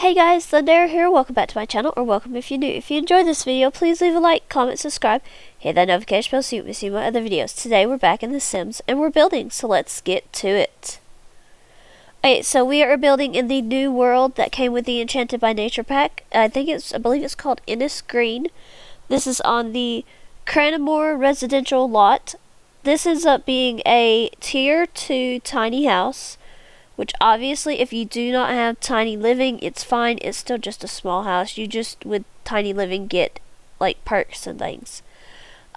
Hey guys, Thunder here. Welcome back to my channel, or welcome if you're new. If you enjoyed this video, please leave a like, comment, subscribe, hit that notification bell so you can see my other videos. Today we're back in The Sims and we're building, so let's get to it. Okay, so we are building in the new world that came with the Enchanted by Nature pack. I believe it's called Ennis Green. This is on the Cranamore residential lot. This ends up being a tier 2 tiny house. Which obviously, if you do not have tiny living, it's fine. It's still just a small house. You just, with tiny living, get like perks and things.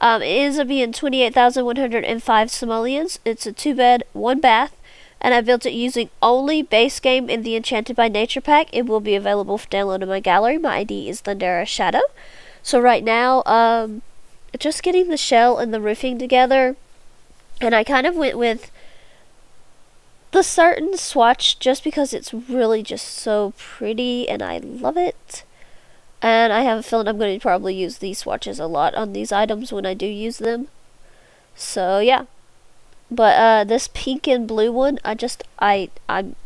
It ends up being 28,105 simoleons. It's a 2-bed, 1 bath, and I built it using only base game in the Enchanted by Nature pack. It will be available for download in my gallery. My ID is Thundera Shadow. So right now, just getting the shell and the roofing together, and I kind of went with the certain swatch just because it's really just so pretty and I love it. And I have a feeling I'm going to probably use these swatches a lot on these items when I do use them. So yeah. But this pink and blue one, I'm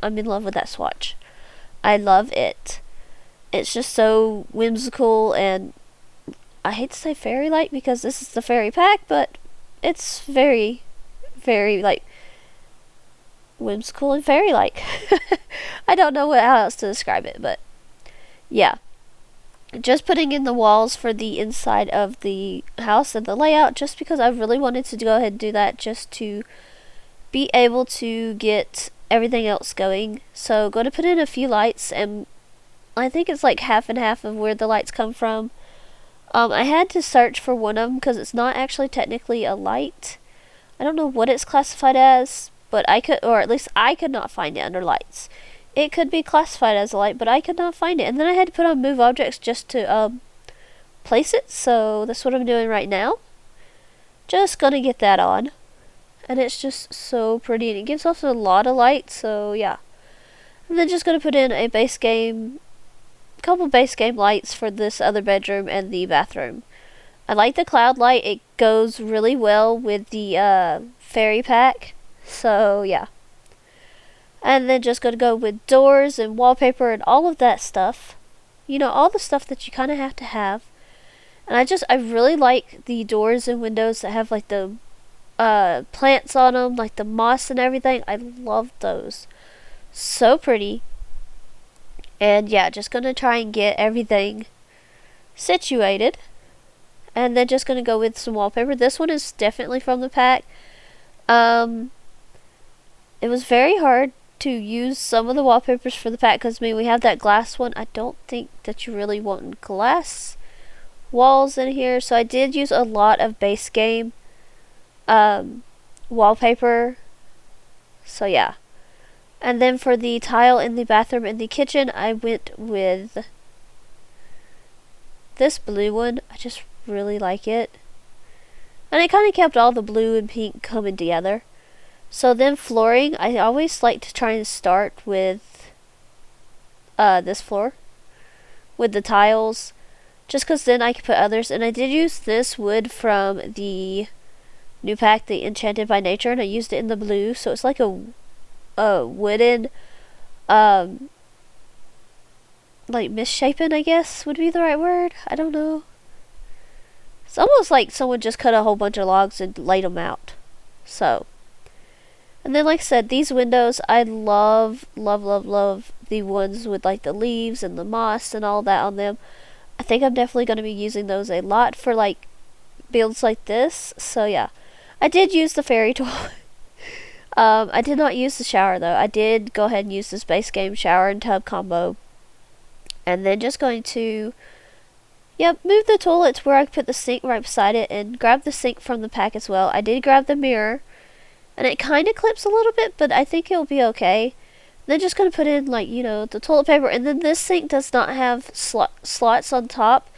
in love with that swatch. I love it. It's just so whimsical, and I hate to say fairy-like because this is the fairy pack, but it's very, very like whimsical and fairy-like. I don't know how else to describe it, but yeah. Just putting in the walls for the inside of the house and the layout, just because I really wanted to go ahead and do that, just to be able to get everything else going. So going to put in a few lights, and I think it's like half and half of where the lights come from. I had to search for one of them because it's not actually technically a light. I don't know what it's classified as, but I could, or at least I could not find it under lights. It could be classified as a light, but I could not find it. And then I had to put on move objects just to place it. So that's what I'm doing right now. Just gonna get that on. And it's just so pretty, and it gives off a lot of light, so yeah. And then just gonna put in a base game, couple base game lights for this other bedroom and the bathroom. I like the cloud light. It goes really well with the fairy pack. So yeah. And then just going to go with doors and wallpaper and all of that stuff. You know, all the stuff that you kind of have to have. And I really like the doors and windows that have like the plants on them, like the moss and everything. I love those. So pretty. And yeah, just going to try and get everything situated. And then just going to go with some wallpaper. This one is definitely from the pack. It was very hard to use some of the wallpapers for the pack because, I mean, we have that glass one. I don't think that you really want glass walls in here. So I did use a lot of base game wallpaper. So yeah. And then for the tile in the bathroom and the kitchen, I went with this blue one. I just really like it. And it kind of kept all the blue and pink coming together. So then flooring, I always like to try and start with this floor with the tiles, just because then I can put others. And I did use this wood from the new pack, the Enchanted by Nature, and I used it in the blue, so it's like a wooden like misshapen, I guess would be the right word. I don't know. It's almost like someone just cut a whole bunch of logs and laid them out. So, and then like I said, these windows, I love, love, love, love the ones with like the leaves and the moss and all that on them. I think I'm definitely going to be using those a lot for like builds like this. So yeah, I did use the fairy tool. I did not use the shower though. I did go ahead and use this base game shower and tub combo. And then just going to, move the toilet to where I put the sink right beside it and grab the sink from the pack as well. I did grab the mirror. And it kind of clips a little bit, but I think it'll be okay. Then just going to put in, like, you know, the toilet paper. And then this sink does not have slots on top.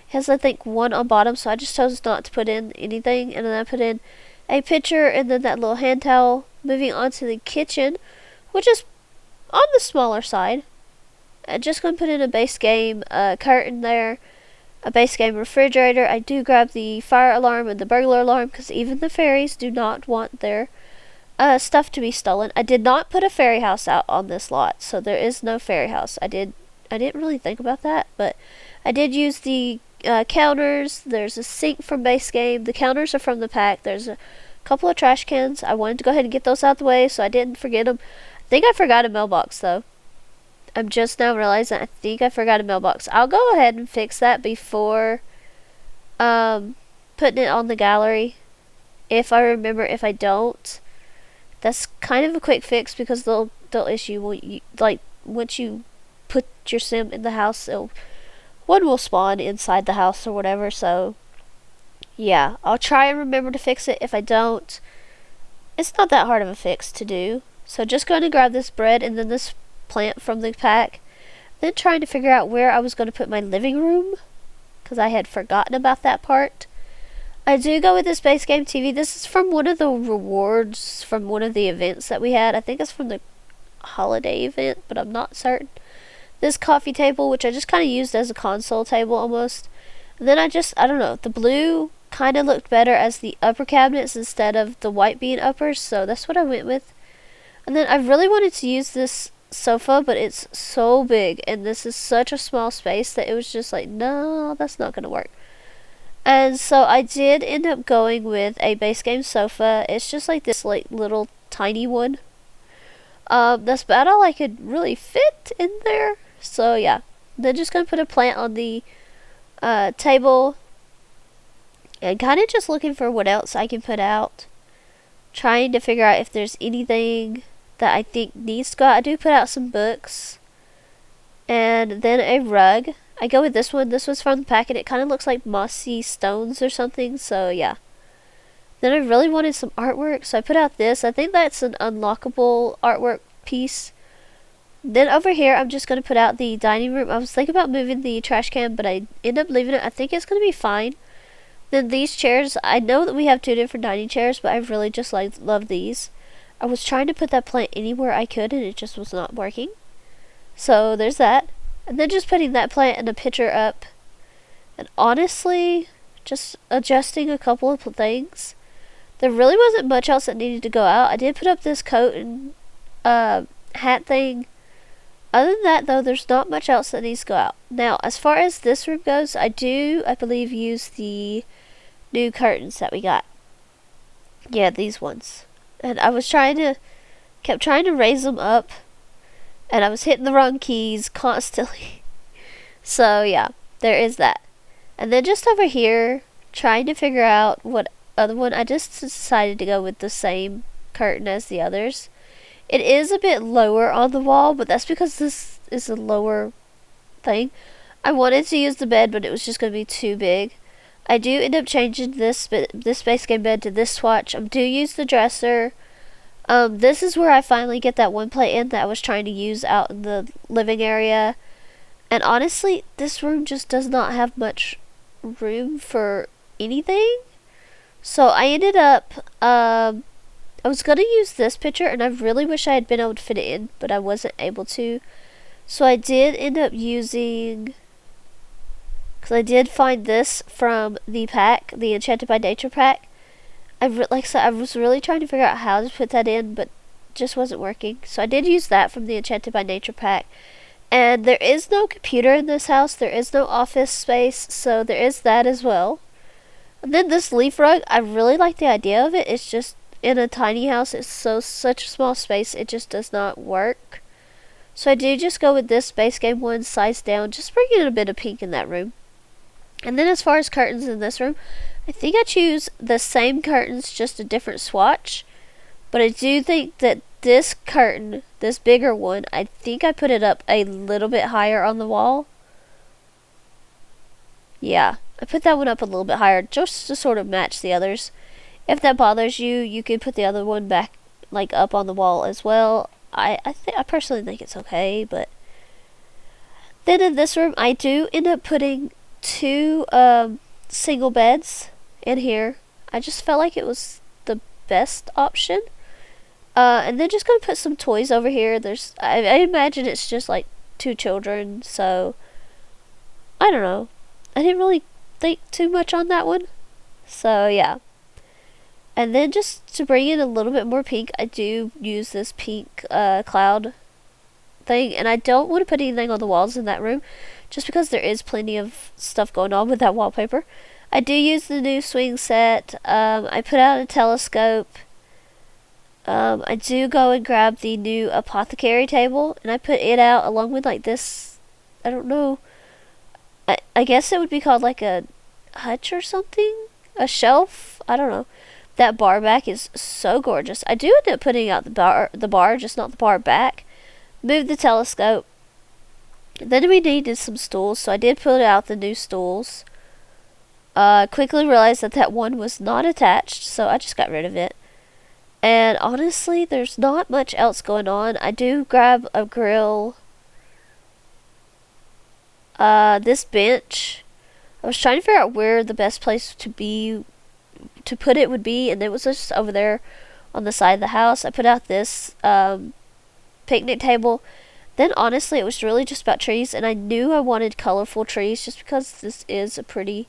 It has, I think, one on bottom. So I just chose not to put in anything. And then I put in a pitcher and then that little hand towel. Moving on to the kitchen, which is on the smaller side. I'm just going to put in a base game curtain there. A base game refrigerator. I do grab the fire alarm and the burglar alarm because even the fairies do not want their stuff to be stolen. I did not put a fairy house out on this lot, so there is no fairy house. I did I didn't really think about that, but I did use the counters. There's a sink from base game. The counters are from the pack. There's a couple of trash cans. I wanted to go ahead and get those out the way so I didn't forget them. I think I forgot a mailbox though. I'm just now realizing I think I forgot a mailbox. I'll go ahead and fix that before putting it on the gallery. If I remember, if I don't, that's kind of a quick fix because they'll issue once you put your sim in the house, one will spawn inside the house or whatever. So yeah, I'll try and remember to fix it. If I don't, it's not that hard of a fix to do. So just going to grab this bread and then this plant from the pack. Then trying to figure out where I was going to put my living room because I had forgotten about that part. I do go with this base game TV. This is from one of the rewards from one of the events that we had. I think it's from the holiday event, but I'm not certain. This coffee table, which I just kind of used as a console table almost. And then I don't know, the blue kind of looked better as the upper cabinets instead of the white being uppers, so that's what I went with. And then I really wanted to use this sofa, but it's so big and this is such a small space that it was just like, no, that's not going to work. And so I did end up going with a base game sofa. It's just like this like little tiny one. That's about all I could really fit in there. So yeah, then just gonna put a plant on the table and kind of just looking for what else I can put out. Trying to figure out if there's anything that I think needs to go out. I do put out some books and then a rug. I go with this one. This was from the packet. It kind of looks like mossy stones or something. So yeah. Then I really wanted some artwork, so I put out this. I think that's an unlockable artwork piece. Then over here, I'm just going to put out the dining room. I was thinking about moving the trash can, but I end up leaving it. I think it's going to be fine. Then these chairs, I know that we have two different dining chairs, but I really just love these. I was trying to put that plant anywhere I could, and it just was not working. So there's that. And then just putting that plant and a picture up. And honestly, just adjusting a couple of things. There really wasn't much else that needed to go out. I did put up this coat and hat thing. Other than that, though, there's not much else that needs to go out. Now, as far as this room goes, I believe, use the new curtains that we got. Yeah, these ones. And I was kept trying to raise them up. And I was hitting the wrong keys constantly. So, yeah, there is that. And then just over here, trying to figure out what other one. I just decided to go with the same curtain as the others. It is a bit lower on the wall, but that's because this is a lower thing. I wanted to use the bed, but it was just going to be too big. I do end up changing this base game bed to this swatch. I do use the dresser. This is where I finally get that one plate in that I was trying to use out in the living area. And honestly, this room just does not have much room for anything. So I ended up, I was going to use this picture, and I really wish I had been able to fit it in, but I wasn't able to. So I did end up using, because I did find this from the pack, the Enchanted by Nature pack. Like I said, I was really trying to figure out how to put that in, but just wasn't working. So I did use that from the Enchanted by Nature pack. And there is no computer in this house. There is no office space, so there is that as well. And then this leaf rug, I really like the idea of it. It's just in a tiny house. It's such a small space. It just does not work. So I do just go with this base game one size down. Just bring in a bit of pink in that room. And then as far as curtains in this room, I think I choose the same curtains, just a different swatch. But I do think that this curtain, this bigger one, I think I put it up a little bit higher on the wall. Yeah, I put that one up a little bit higher just to sort of match the others. If that bothers you, you could put the other one back, like up on the wall as well. I personally think it's okay, but then in this room, I do end up putting two single beds in here. I just felt like it was the best option. And then just gonna put some toys over here. I imagine it's just like two children, so I don't know. I didn't really think too much on that one. So yeah. And then just to bring in a little bit more pink, I do use this pink cloud thing, and I don't want to put anything on the walls in that room just because there is plenty of stuff going on with that wallpaper. I do use the new swing set. I put out a telescope. I do go and grab the new apothecary table, and I put it out along with like this, I don't know, I guess it would be called like a hutch or something? A shelf? I don't know. That bar back is so gorgeous. I do end up putting out the bar, just not the bar back. Move the telescope. Then we needed some stools, so I did put out the new stools. Quickly realized that that one was not attached, so I just got rid of it. And honestly, there's not much else going on. I do grab a grill. This bench. I was trying to figure out where the best place to put it would be, and it was just over there on the side of the house. I put out this picnic table. Then honestly, it was really just about trees, and I knew I wanted colorful trees just because this is a pretty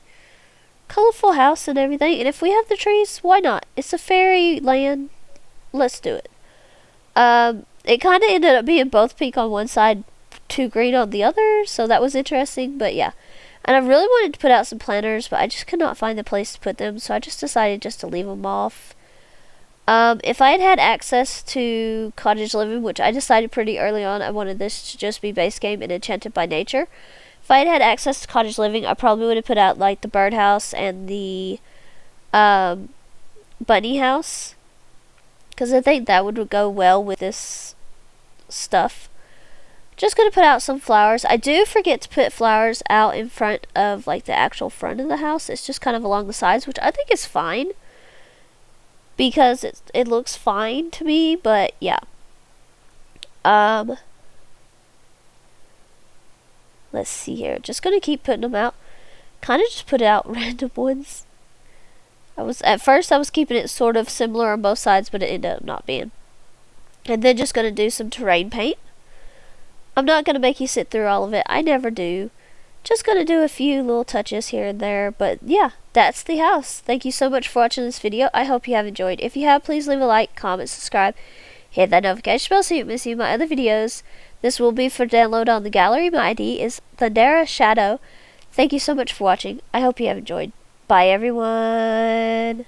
colorful house and everything. And if we have the trees, why not? It's a fairy land. Let's do it. It kind of ended up being both pink on one side, too green on the other, so that was interesting. But yeah, and I really wanted to put out some planters, but I just could not find the place to put them, so I just decided just to leave them off. If I had had access to cottage living, which I decided pretty early on, I wanted this to just be base game and Enchanted by Nature. If I had had access to cottage living, I probably would have put out like the birdhouse and the bunny house, because I think that would go well with this stuff. Just gonna put out some flowers. I do forget to put flowers out in front of like the actual front of the house. It's just kind of along the sides, which I think is fine, because it looks fine to me. But yeah, let's see here. Just gonna keep putting them out. Kind of just put out random ones. At first I was keeping it sort of similar on both sides, but it ended up not being. And then just gonna do some terrain paint. I'm not gonna make you sit through all of it. I never do. Just gonna do a few little touches here and there. But yeah, that's the house. Thank you so much for watching this video. I hope you have enjoyed. If you have, please leave a like, comment, subscribe, hit that notification bell so you don't miss any of my other videos. This will be for download on the gallery. My ID is Thundera Shadow. Thank you so much for watching. I hope you have enjoyed. Bye everyone.